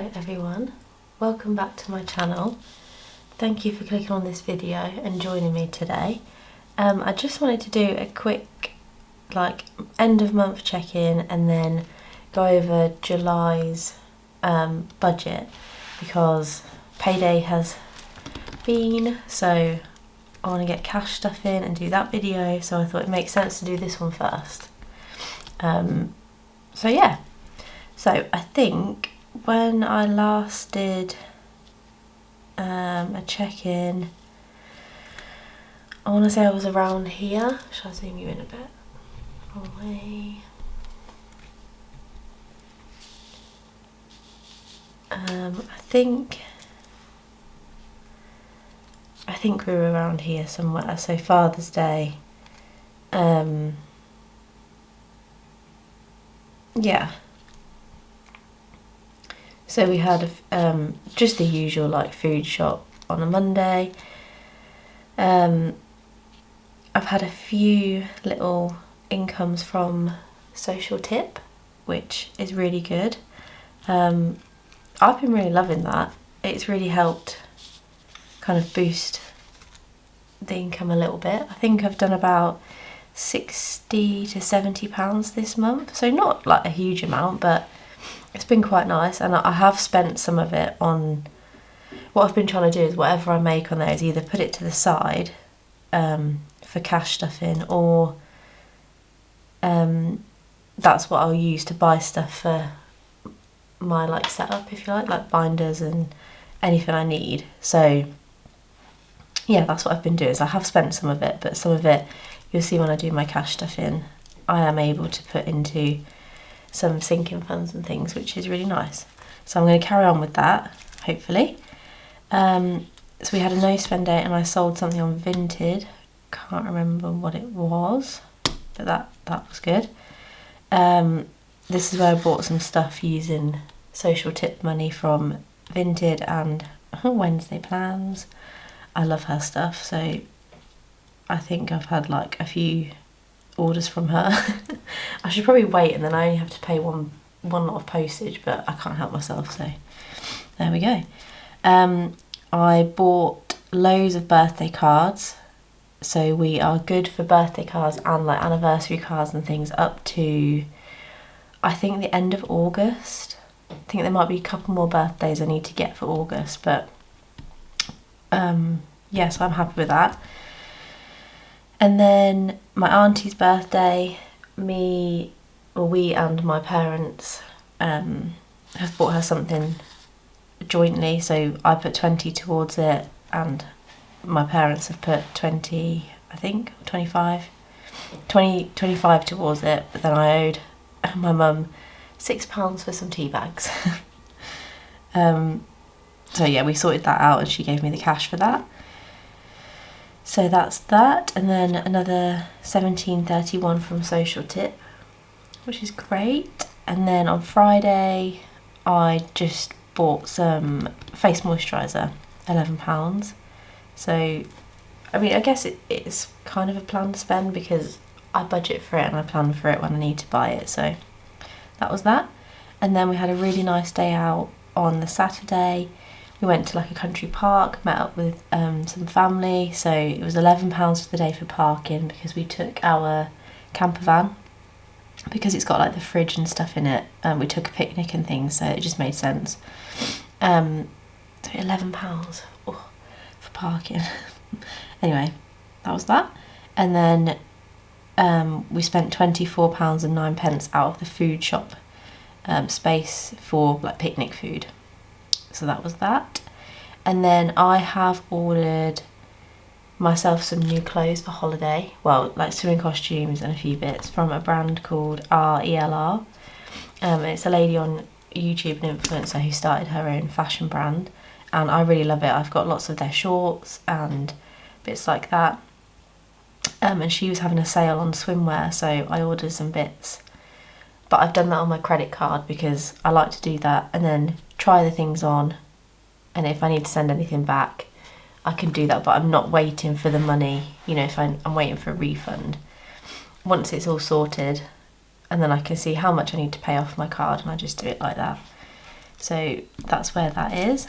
Hello everyone, welcome back to my channel. Thank you for clicking on this video and joining me today. I just wanted to do a quick end of month check-in and then go over July's budget because payday has been, so I want to get cash stuff in and do that video, so I thought it makes sense to do this one first. So I think when I last did a check-in, I want to say I was around here. Shall I zoom you in a bit? Probably. I think we were around here somewhere. So Father's Day. Yeah. So we had just the usual food shop on a Monday. I've had a few little incomes from Social Tip, which is really good. I've been really loving that. It's really helped kind of boost the income a little bit. I think I've done about £60 to £70 this month, so not like a huge amount, but it's been quite nice. And I have spent some of it on, what I've been trying to do is whatever I make on there is either put it to the side for cash stuff in, or that's what I'll use to buy stuff for my setup, if you like binders and anything I need. So yeah, that's what I've been doing. So I have spent some of it, but some of it you'll see when I do my cash stuff in, I am able to put into some sinking funds and things, which is really nice. So I'm going to carry on with that, hopefully. So we had a no spend day and I sold something on Vinted. Can't remember what it was, but that was good. This is where I bought some stuff using Social Tip money from Vinted and Wednesday Plans. I love her stuff, so I think I've had a few orders from her. I should probably wait, and then I only have to pay one lot of postage, but I can't help myself, so there we go. I bought loads of birthday cards, so we are good for birthday cards and anniversary cards and things up to I think the end of August. I think there might be a couple more birthdays I need to get for August, but yeah, so I'm happy with that. And then my auntie's birthday, we and my parents have bought her something jointly, so I put 20 towards it and my parents have put 20, I think, 25 towards it, but then I owed my mum £6 for some tea bags. So yeah, we sorted that out and she gave me the cash for that. So that's that, and then another £17.31 from Social Tip, which is great. And then on Friday I just bought some face moisturiser, £11. So I mean, I guess it's kind of a planned spend because I budget for it and I plan for it when I need to buy it, so that was that. And then we had a really nice day out on the Saturday. We went to a country park, met up with some family, so it was £11 for the day for parking because we took our camper van because it's got the fridge and stuff in it. We took a picnic and things, so it just made sense. So £11 for parking. Anyway, that was that. And then we spent £24.09 out of the food shop space for picnic food. So that was that. And then I have ordered myself some new clothes for holiday. Well, swimming costumes and a few bits from a brand called RELR. It's a lady on YouTube, an influencer, who started her own fashion brand. And I really love it. I've got lots of their shorts and bits like that. And she was having a sale on swimwear, so I ordered some bits. But I've done that on my credit card because I like to do that and then try the things on, and if I need to send anything back I can do that, but I'm not waiting for the money, if I'm waiting for a refund. Once it's all sorted, and then I can see how much I need to pay off my card and I just do it like that. So that's where that is.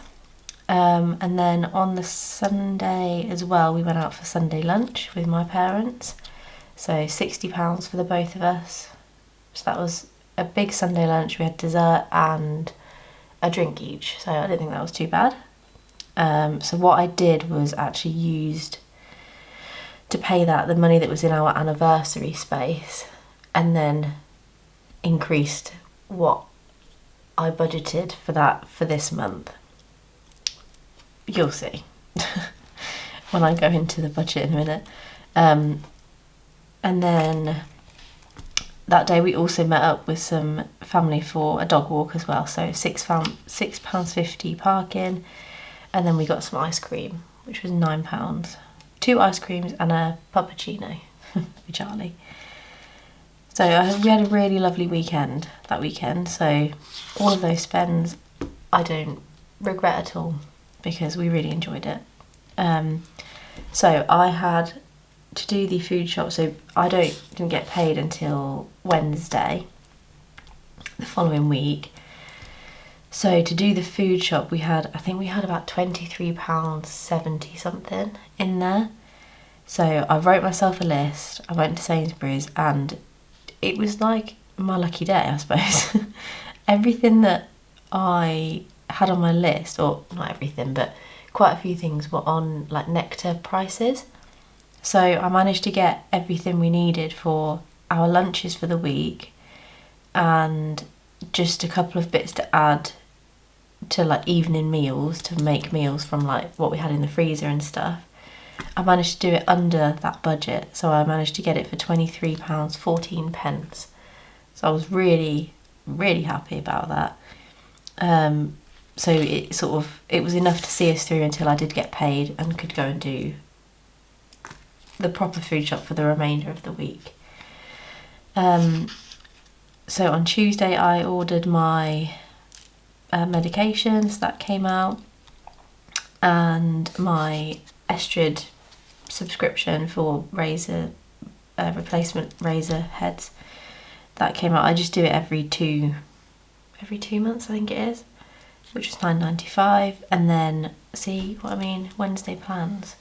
And then on the Sunday as well, we went out for Sunday lunch with my parents. So £60 for the both of us. So that was a big Sunday lunch. We had dessert and a drink each. So I don't think that was too bad. So what I did was actually used to pay the money that was in our anniversary space, and then increased what I budgeted for that for this month. You'll see when I go into the budget in a minute. And then that day we also met up with some family for a dog walk as well. So £6.50 parking, and then we got some ice cream, which was £9. 2 ice creams and a puppuccino with Charlie. So we had a really lovely weekend that weekend. So all of those spends I don't regret at all, because we really enjoyed it. So I had to do the food shop, so I didn't get paid until Wednesday the following week. So to do the food shop, I think we had about £23.70 something in there. So I wrote myself a list, I went to Sainsbury's, and it was like my lucky day, I suppose. Everything that I had on my list, or not everything, but quite a few things were on like Nectar prices. So I managed to get everything we needed for our lunches for the week, and just a couple of bits to add to like evening meals, to make meals from like what we had in the freezer and stuff. I managed to do it under that budget, so I managed to get it for £23.14. So I was really, really happy about that. So it was enough to see us through until I did get paid and could go and do the proper food shop for the remainder of the week. So on Tuesday I ordered my medications, that came out, and my Estrid subscription for replacement razor heads, that came out. I just do it every two months, I think it is, which was £9.95. And then, see what I mean, Wednesday plans.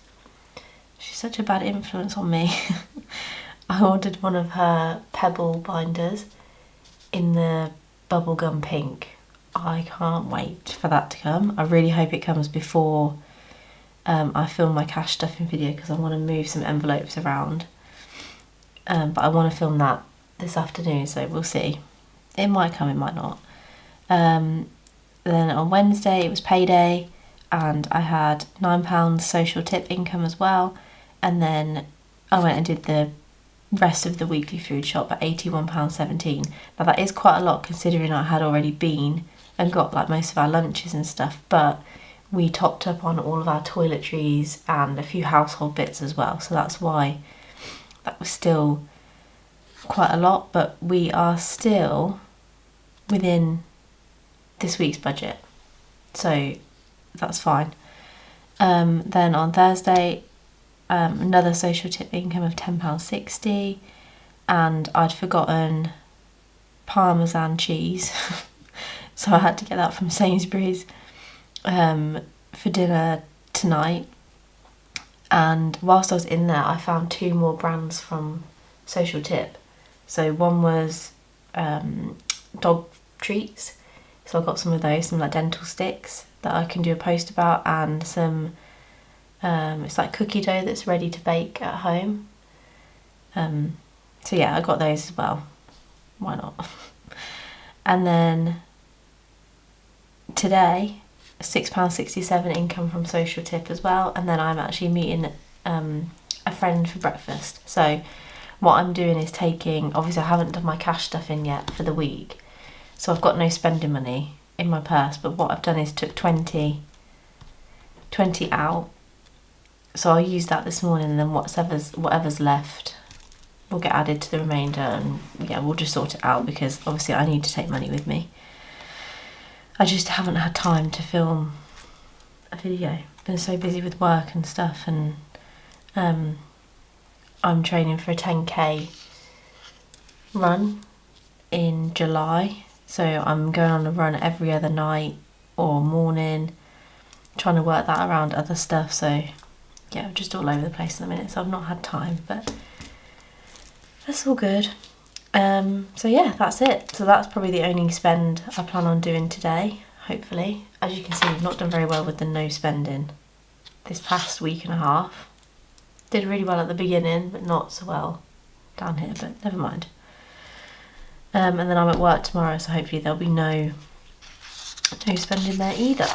She's such a bad influence on me. I ordered one of her pebble binders in the bubblegum pink. I can't wait for that to come. I really hope it comes before I film my cash stuffing video, because I want to move some envelopes around. But I want to film that this afternoon, so we'll see. It might come, it might not. Then on Wednesday it was payday, and I had £9 social tip income as well. And then I went and did the rest of the weekly food shop at £81.17. Now that is quite a lot, considering I had already been and got like most of our lunches and stuff, but we topped up on all of our toiletries and a few household bits as well, so that's why that was still quite a lot. But we are still within this week's budget, so that's fine. Then on Thursday, another social tip income of £10.60, and I'd forgotten Parmesan cheese so I had to get that from Sainsbury's for dinner tonight. And whilst I was in there, I found 2 more brands from social tip. So one was dog treats, so I got some of those, some like dental sticks that I can do a post about, and some it's like cookie dough that's ready to bake at home. So yeah, I got those as well, why not. And then today, £6.67 income from social tip as well, and then I'm actually meeting a friend for breakfast. So what I'm doing is taking, obviously I haven't done my cash stuff in yet for the week, so I've got no spending money in my purse, but what I've done is took 20 out, so I'll use that this morning, and then whatever's left will get added to the remainder, and yeah, we'll just sort it out, because obviously I need to take money with me. I just haven't had time to film a video. Been so busy with work and stuff, and I'm training for a 10k run in July, so I'm going on a run every other night or morning, trying to work that around other stuff. So yeah, I'm just all over the place in a minute, so I've not had time, but that's all good. So yeah, that's it. So that's probably the only spend I plan on doing today, hopefully. As you can see, we've not done very well with the no spending this past week and a half. Did really well at the beginning, but not so well down here, but never mind. And then I'm at work tomorrow, so hopefully there'll be no spending there either.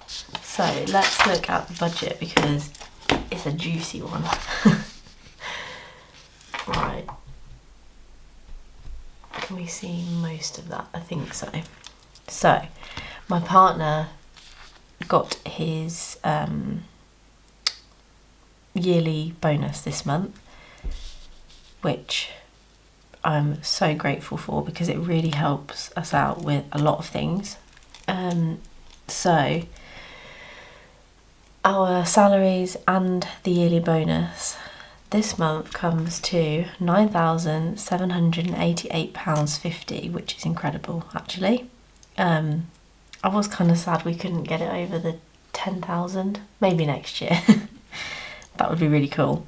So let's look at the budget because it's a juicy one. Right. Can we see most of that? I think so. So my partner got his yearly bonus this month, which I'm so grateful for because it really helps us out with a lot of things. So our salaries and the yearly bonus this month comes to £9,788.50, which is incredible actually. I was kind of sad we couldn't get it over the 10,000, maybe next year. That would be really cool.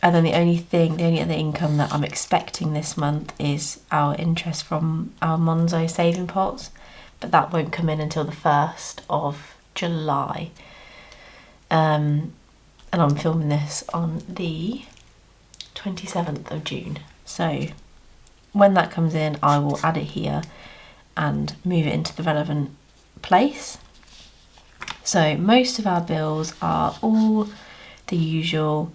And then the only other income that I'm expecting this month is our interest from our Monzo saving pots, but that won't come in until the 1st of July. And I'm filming this on the 27th of June. So when that comes in, I will add it here and move it into the relevant place. So most of our bills are all the usual.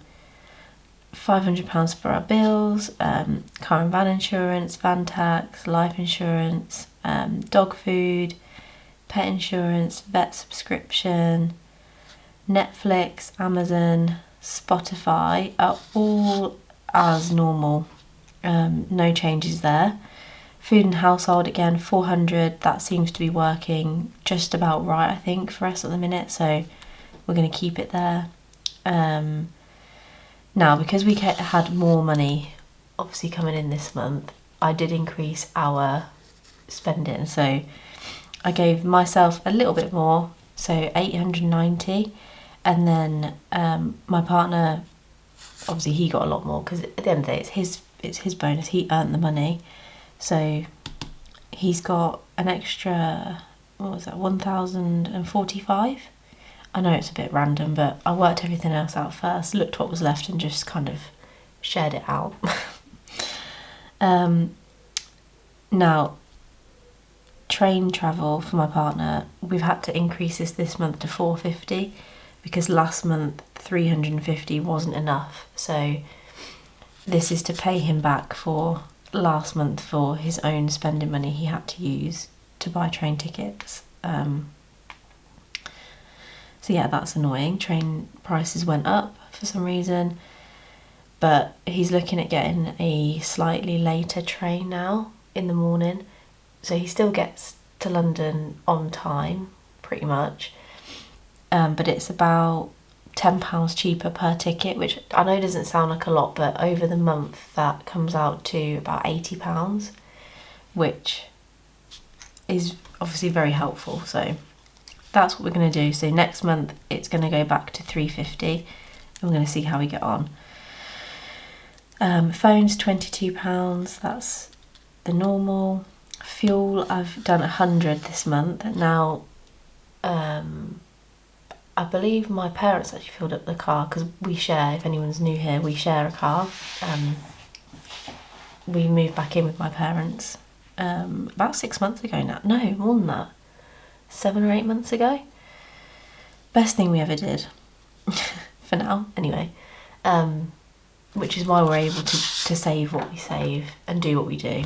£500 for our bills, car and van insurance, van tax, life insurance, dog food, pet insurance, vet subscription, Netflix, Amazon, Spotify are all as normal. No changes there. Food and household, again, 400. That seems to be working just about right, I think, for us at the minute. So we're going to keep it there. Now, because we had more money obviously coming in this month, I did increase our spending. So I gave myself a little bit more, so 890, and then my partner, obviously he got a lot more because at the end of the day it's his bonus. He earned the money, so he's got an extra, what was that, 1,045. I know it's a bit random, but I worked everything else out first, looked what was left and just kind of shared it out. Now, train travel for my partner, we've had to increase this month to 450 because last month 350 wasn't enough. So this is to pay him back for last month for his own spending money he had to use to buy train tickets. So yeah, that's annoying. Train prices went up for some reason, but he's looking at getting a slightly later train now in the morning. So he still gets to London on time, pretty much. But it's about £10 cheaper per ticket, which I know doesn't sound like a lot, but over the month that comes out to about £80, which is obviously very helpful. So that's what we're going to do. So next month it's going to go back to 350 and we're going to see how we get on. Phones, £22, that's the normal. Fuel, I've done 100 this month. Now I believe my parents actually filled up the car because we share, if anyone's new here, we share a car. We moved back in with my parents about 6 months ago now. No, more than that. 7 or 8 months ago. Best thing we ever did. For now, anyway. Which is why we're able to save what we save and do what we do.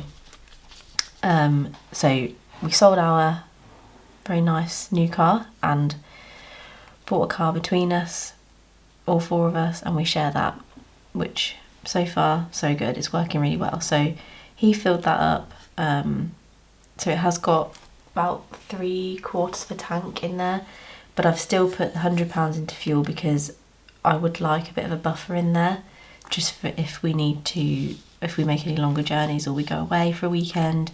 So we sold our very nice new car and bought a car between us, all 4 of us, and we share that, which so far so good. It's working really well. So he filled that up. So it has got about 3/4 of a tank in there, but I've still put £100 into fuel because I would like a bit of a buffer in there, just for if we make any longer journeys or we go away for a weekend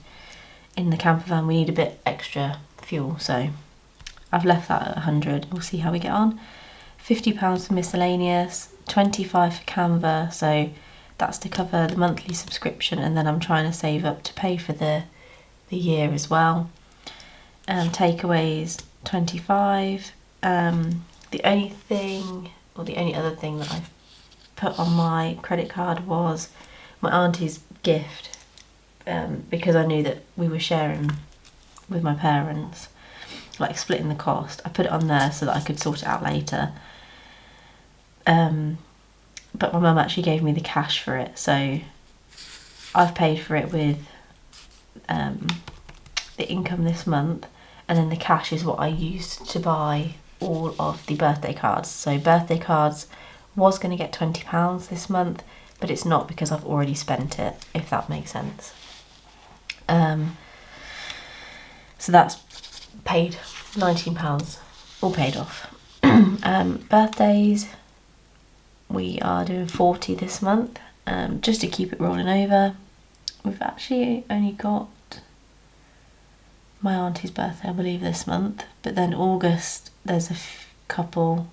in the camper van, we need a bit extra fuel, so I've left that at 100. We'll see how we get on. £50 for miscellaneous, 25 for Canva, so that's to cover the monthly subscription, and then I'm trying to save up to pay for the year as well. Takeaways, 25. The only other thing that I've put on my credit card was my auntie's gift, because I knew that we were sharing with my parents, like splitting the cost. I put it on there so that I could sort it out later. But my mum actually gave me the cash for it, so I've paid for it with the income this month, and then the cash is what I used to buy all of the birthday cards. So birthday cards was going to get £20 this month, but it's not because I've already spent it, if that makes sense. So that's paid, £19, all paid off. Birthdays, we are doing 40 this month, just to keep it rolling over. We've actually only got my auntie's birthday, I believe, this month, but then August there's a couple,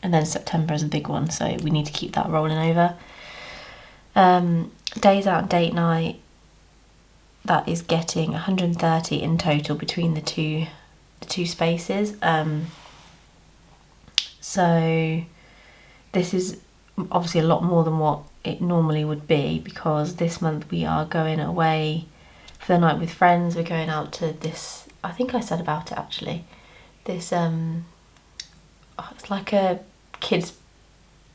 and then September is a big one, so we need to keep that rolling over. Days out and date night, that is getting 130 in total between the two spaces. So this is obviously a lot more than what it normally would be, because this month we are going away for the night with friends. We're going out to this, I think I said about it actually, this it's like a kids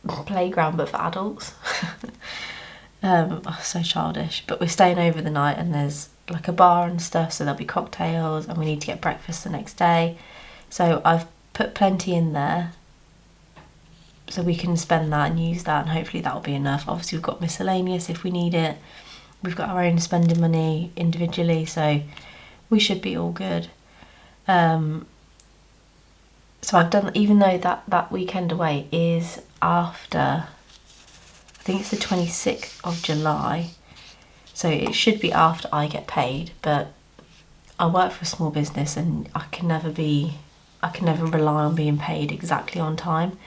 playground but for adults. So childish, but we're staying over the night, and there's like a bar and stuff, so there'll be cocktails, and we need to get breakfast the next day, so I've put plenty in there so we can spend that and use that, and hopefully that'll be enough. Obviously we've got miscellaneous if we need it, we've got our own spending money individually, so we should be all good. So I've done, even though that weekend away is after, I think it's the 26th of July, so it should be after I get paid, but I work for a small business and I can never rely on being paid exactly on time.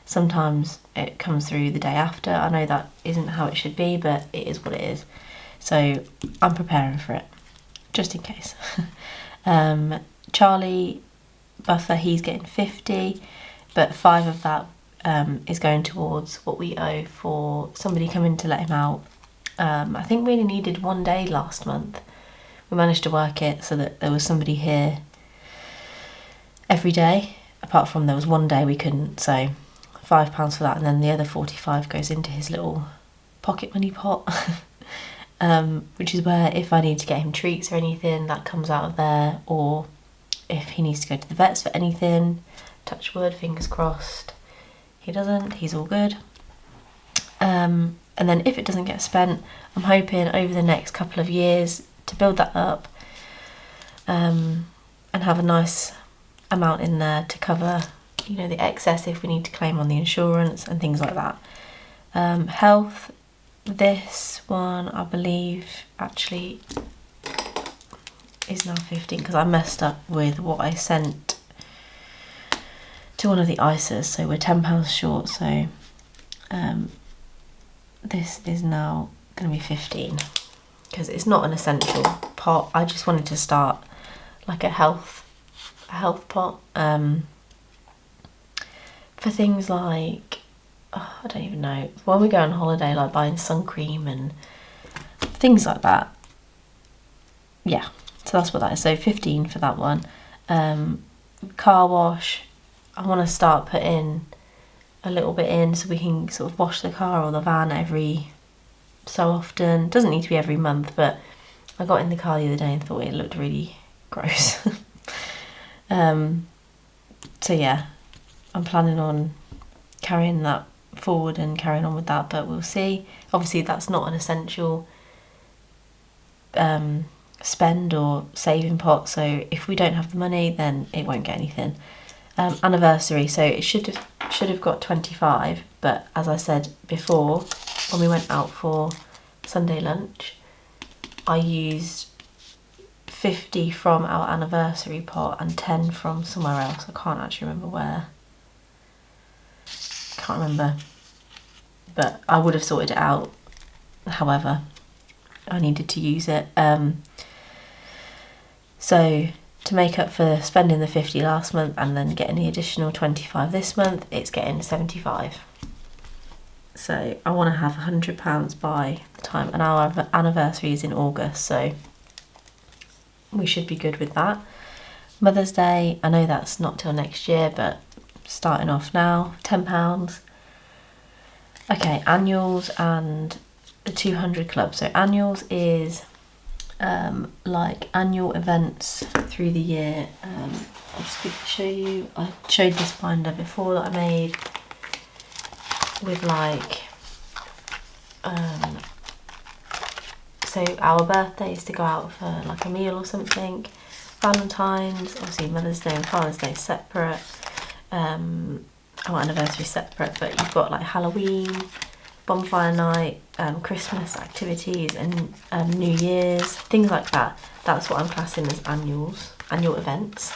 Sometimes it comes through the day after. I know that isn't how it should be, but it is what it is. So I'm preparing for it, just in case. Charlie Buffer, he's getting 50, but 5 of that is going towards what we owe for somebody coming to let him out. I think we only needed 1 day last month. We managed to work it so that there was somebody here every day, apart from there was 1 day we couldn't, so £5 for that, and then the other 45 goes into his little pocket money pot, which is where if I need to get him treats or anything, that comes out of there, or if he needs to go to the vets for anything, touch wood, fingers crossed, he doesn't, he's all good. And then if it doesn't get spent, I'm hoping over the next couple of years to build that up, and have a nice amount in there to cover, you know, the excess if we need to claim on the insurance and things like that. Health, this one I believe actually is now 15 because I messed up with what I sent to one of the ISAs, so we're £10 short, so this is now going to be 15 because it's not an essential pot. I just wanted to start like a health pot, for things like, I don't even know, when we go on holiday, like buying sun cream and things like that. Yeah, so that's what that is. So 15 for that one. Car wash, I want to start putting a little bit in so we can sort of wash the car or the van every so often. Doesn't need to be every month, but I got in the car the other day and thought it looked really gross. So yeah, I'm planning on carrying that forward and carrying on with that, but we'll see. Obviously that's not an essential spend or saving pot, so if we don't have the money then it won't get anything. Anniversary, so it should have got 25, but as I said before, when we went out for Sunday lunch I used 50 from our anniversary pot and 10 from somewhere else. I can't actually remember where. Can't remember. But I would have sorted it out. However, I needed to use it. So to make up for spending the 50 last month and then getting the additional 25 this month, it's getting 75. So I want to have £100 by the time, and our anniversary is in August, so we should be good with that. Mother's Day, I know that's not till next year, but starting off now, £10. Okay, annuals and the 200 Club. So annuals is like annual events through the year. I'll just quickly show you. I showed this binder before that I made with like so our birthday is to go out for like a meal or something. Valentine's, obviously Mother's Day and Father's Day separate. Our anniversary separate, but you've got like Halloween, bonfire night, Christmas activities, and New Year's, things like that. That's what I'm classing as annual events.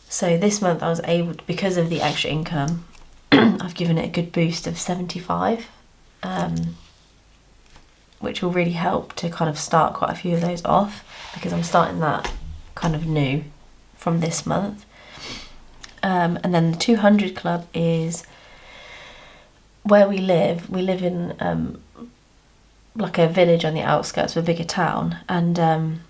So this month I was able to, because of the extra income, I've given it a good boost of 75, which will really help to kind of start quite a few of those off, because I'm starting that kind of new from this month. And then the 200 Club is where we live. We live in like a village on the outskirts of a bigger town, and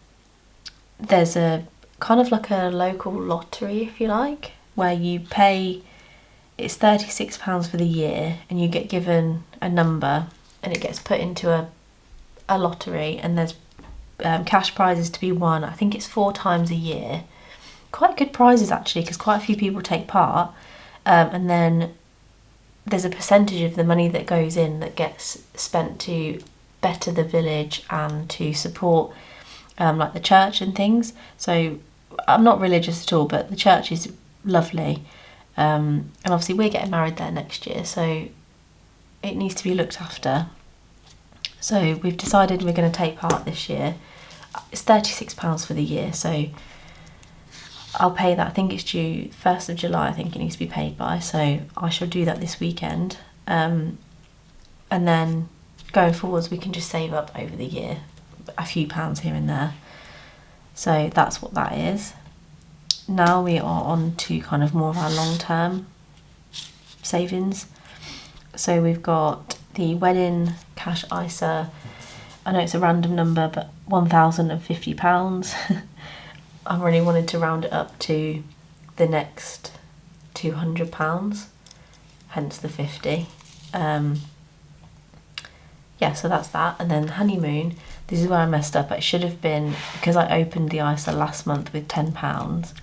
there's a kind of like a local lottery, if you like, where you pay, it's £36 for the year, and you get given a number and it gets put into a lottery, and there's cash prizes to be won. I think it's 4 times a year. Quite good prizes actually, because quite a few people take part, and then there's a percentage of the money that goes in that gets spent to better the village and to support like the church and things. So I'm not religious at all, but the church is lovely, and obviously we're getting married there next year, so it needs to be looked after. So we've decided we're going to take part this year. It's £36 for the year, so I'll pay that. I think it's due 1st of July, I think it needs to be paid by, so I shall do that this weekend. And then going forwards we can just save up over the year a few pounds here and there. So that's what that is. Now we are on to kind of more of our long-term savings. So we've got the wedding cash ISA. I know it's a random number, but £1,050. I really wanted to round it up to the next £200, hence the 50. Yeah, so that's that. And then honeymoon, this is where I messed up. It should have been, because I opened the ISA last month with £10,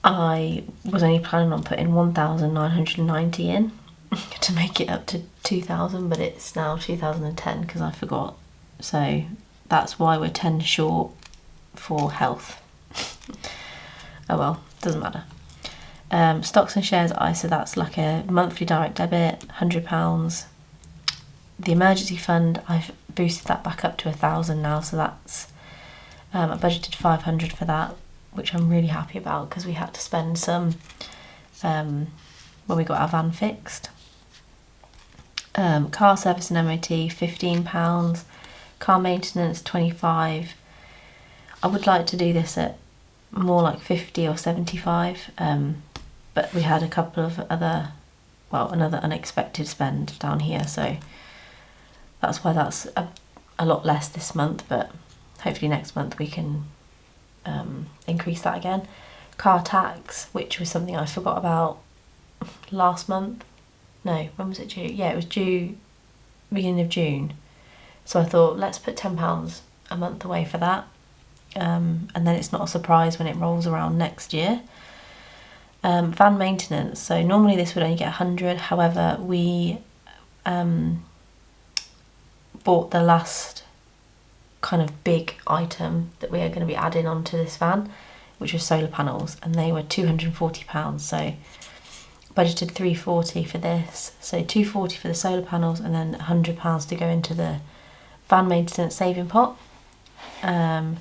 I was only planning on putting 1,990 in to make it up to 2,000, but it's now 2010 because I forgot. So that's why we're 10 short for health. Oh well, doesn't matter. Stocks and shares ISA, that's like a monthly direct debit, £100. The emergency fund, I've boosted that back up to 1,000 now, so that's I budgeted 500 for that, which I'm really happy about because we had to spend some when we got our van fixed. Car service and MOT, £15. Car maintenance, 25. I would like to do this at more like 50 or 75, but we had a couple of another unexpected spend down here, so that's why that's a lot less this month, but hopefully next month we can increase that again. Car tax, which was something I forgot about last month. No, when was it due? Yeah, it was due beginning of June. So I thought, let's put £10 a month away for that. And then it's not a surprise when it rolls around next year. Van maintenance, so normally this would only get 100, however we bought the last kind of big item that we are going to be adding onto this van, which was solar panels, and they were £240, so budgeted £340 for this, so £240 for the solar panels and then £100 to go into the van maintenance saving pot. And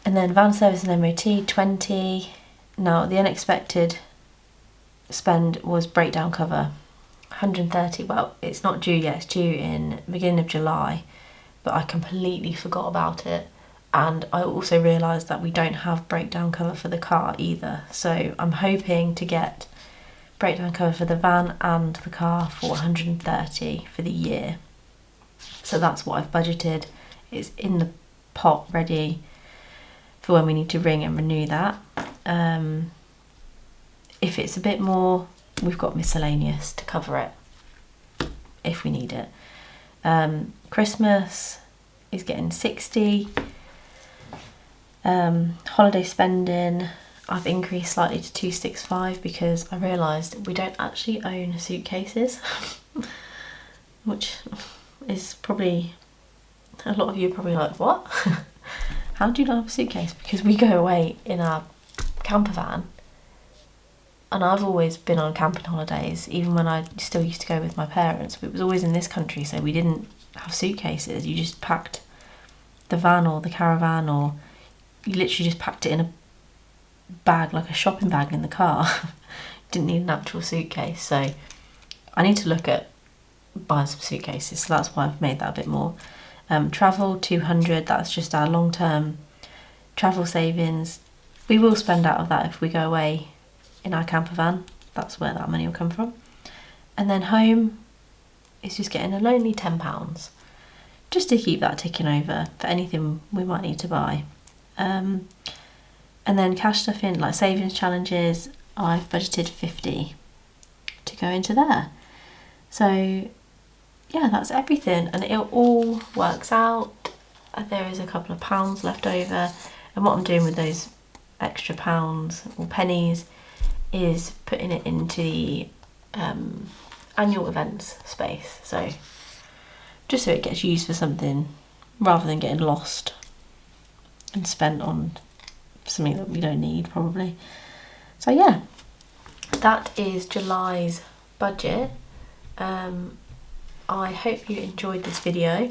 then van service and MOT, 20. Now the unexpected spend was breakdown cover, 130. Well, it's not due yet, it's due in beginning of July, but I completely forgot about it. And I also realised that we don't have breakdown cover for the car either. So I'm hoping to get breakdown cover for the van and the car for 130 for the year. So that's what I've budgeted. It's in the pot ready for when we need to ring and renew that. If it's a bit more, we've got miscellaneous to cover it if we need it. Christmas is getting 60. Holiday spending, I've increased slightly to 265 because I realised we don't actually own suitcases, which is probably, a lot of you are probably like, what? How do you not have a suitcase? Because we go away in our camper van, and I've always been on camping holidays, even when I still used to go with my parents. It was always in this country, so we didn't have suitcases. You just packed the van or the caravan, or you literally just packed it in a bag, like a shopping bag in the car. Didn't need an actual suitcase. So I need to look at buying some suitcases, so that's why I've made that a bit more. Travel, 200, that's just our long-term travel savings. We will spend out of that if we go away in our camper van. That's where that money will come from. And then home is just getting a lonely £10, just to keep that ticking over for anything we might need to buy. And then cash stuff in, like savings challenges, I've budgeted 50 to go into there. So yeah, that's everything, and it all works out. There is a couple of pounds left over, and what I'm doing with those extra pounds or pennies is putting it into the annual events space, so just so it gets used for something rather than getting lost and spent on something that we don't need probably. So yeah, that is July's budget. I hope you enjoyed this video.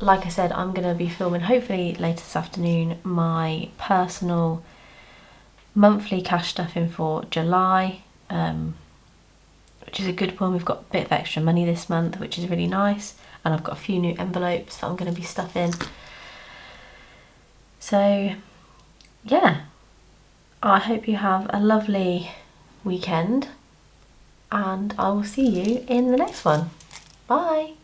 Like I said, I'm going to be filming hopefully later this afternoon my personal monthly cash stuffing for July, which is a good one. We've got a bit of extra money this month, which is really nice, and I've got a few new envelopes that I'm going to be stuffing. So yeah, I hope you have a lovely weekend, and I will see you in the next one. Bye!